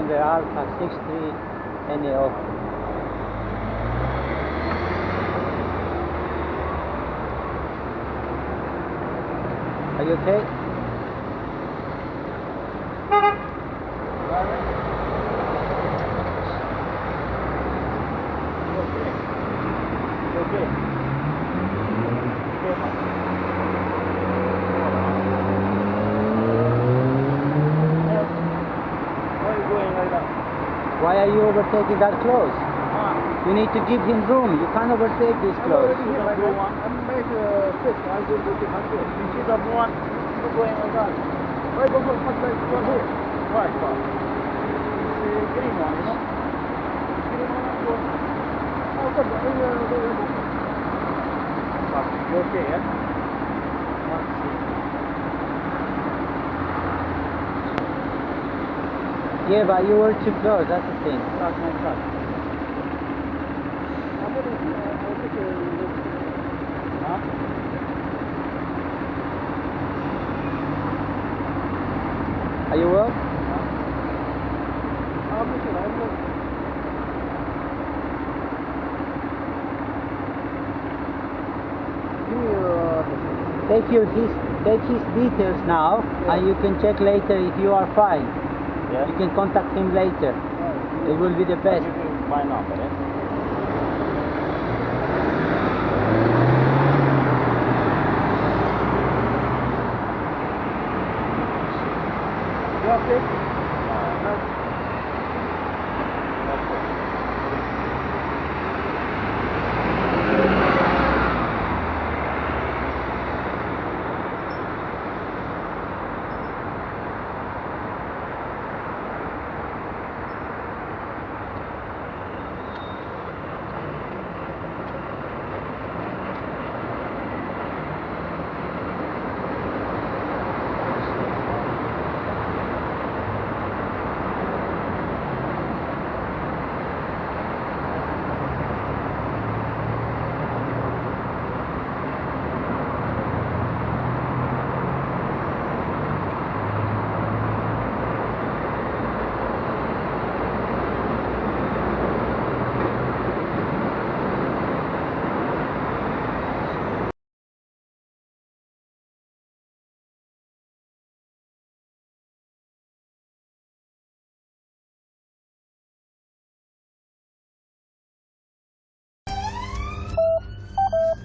November Alpha 63 NAO. Are you okay? Why are you overtaking that close? You need to give him room. You can't overtake this close. I'm make a fix. I will do the control. You see that one? You're going like that. Why go for much like one here? Why? It's the green one, you know? Green one. Oh, good. You okay, yeah? Yeah, but you were too close. That's the thing. That's my car. Are you well? Take his details now, and you can check later if you are fine. Yeah. You can contact him later. It will be the best. My number, eh? You okay?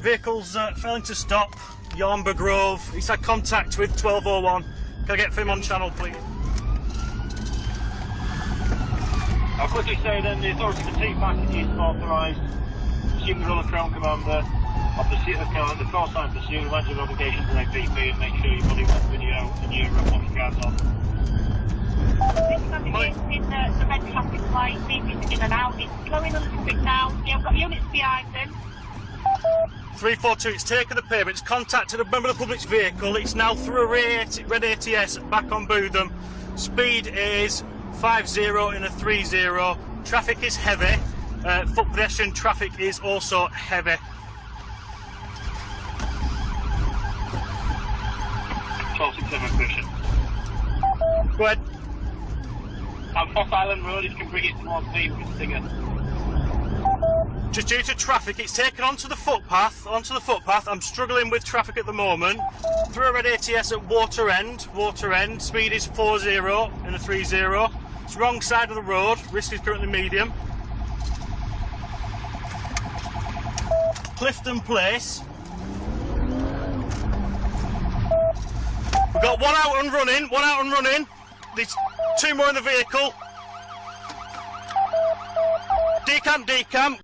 Vehicle's failing to stop, Yarmber Grove. He's had contact with 1201. Can I get him on channel, please? I'll quickly say then the authority to take back is authorised. Assume the role of Crown Commander of the force line pursuit, the of obligation to APP, and make sure your body went video and your body cards on. This navigation in the red traffic light, moving in and out. It's slowing a little bit now. Yeah, I've got units behind them. 342, it's taken the payment, it's contacted a member of the public's vehicle, it's now through a red ATS back on Bootham. Speed is 50 in a 30, traffic is heavy, foot pedestrian traffic is also heavy. Question. Go ahead. On Foss Island Road, if you can bring it towards me with the singer. Just due to traffic, it's taken onto the footpath. I'm struggling with traffic at the moment. Through a red ATS at Water End. Speed is 40 in a 30. It's wrong side of the road. Risk is currently medium. Clifton Place. We've got one out and running. There's two more in the vehicle. Decamp.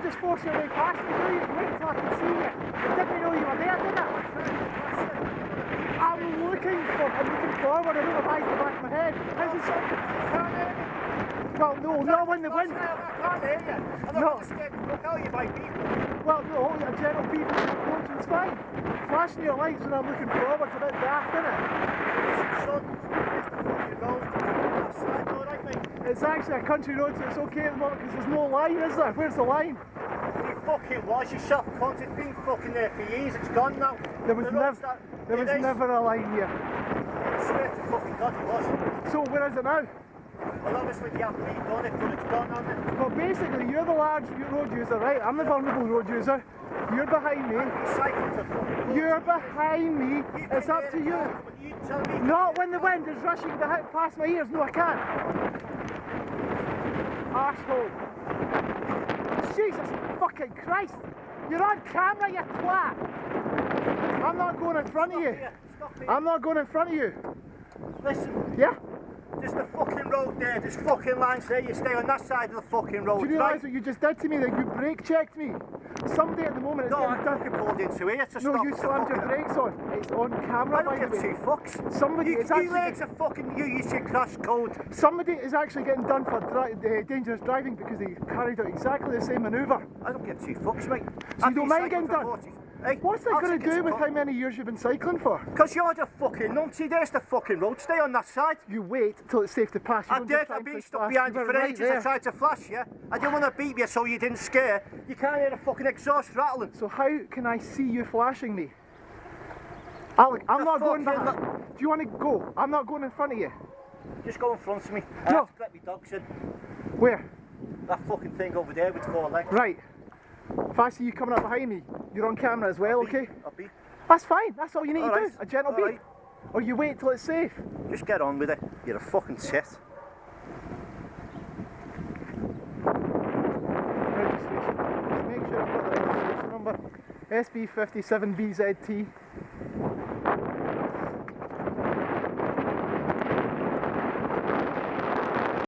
Just force your way past me, do you? Wait until I can see you. I didn't know you were there, did I? I'm looking forward. I don't have eyes in the back of my head. How's it something? Well, no, not when the wind. I can't hear you. I'm not going to scare the fuck out of you by people. Well, no, a gentle beep on the approach is fine. Flashing your lights when I'm looking forward is a bit daft, isn't it? It's actually a country road, so it's okay at the moment because there's no line, is there? Where's the line? You fucking was, you shot cunt. It's been fucking there for years, it's gone now. There was never a line here. I swear to fucking God it was. So where is it now? Well, obviously we haven't redone it, but it's gone on it. Well, basically, you're the large road user, right? I'm the vulnerable road user. You're behind me. You're behind me. It's up to you. Not when the wind is rushing past my ears. No, I can't. Arsehole. Jesus fucking Christ. You're on camera, you twat. I'm not going in front of you. I'm not going in front of you. Listen. Yeah? There's the fucking road there, there's fucking lines there, you stay on that side of the fucking road. Do you realise what you just did to me? That you brake checked me? Somebody at the moment is getting done. No, I pulled into here to stop. No, you slammed your brakes on. It's on camera, by the way. I don't give two fucks. Somebody is actually... You legs are fucking... You use your crash code. Somebody is actually getting done for dangerous driving because they carried out exactly the same manoeuvre. I don't give two fucks, mate. So you don't mind getting done? Hey, what's that going to do with how many years you've been cycling for? Because you're the fucking numpty, there's the fucking road, stay on that side. You wait till it's safe to pass. I did, I've been stuck behind you for ages, I tried to flash you. I didn't want to beat you so you didn't scare. You can't hear the fucking exhaust rattling. So how can I see you flashing me? Alec, I'm not going back. Do you want to go? I'm not going in front of you. Just go in front of me. No. I have to let my dogs in. Where? That fucking thing over there with 4 legs. Right. If I see you coming up behind me, you're on camera as well, okay? I'll be. That's fine, that's all you need to do. A gentle beat. Right. Or you wait till it's safe. Just get on with it. You're a fucking tit. Registration. Just make sure I've got the registration number. SB57BZT.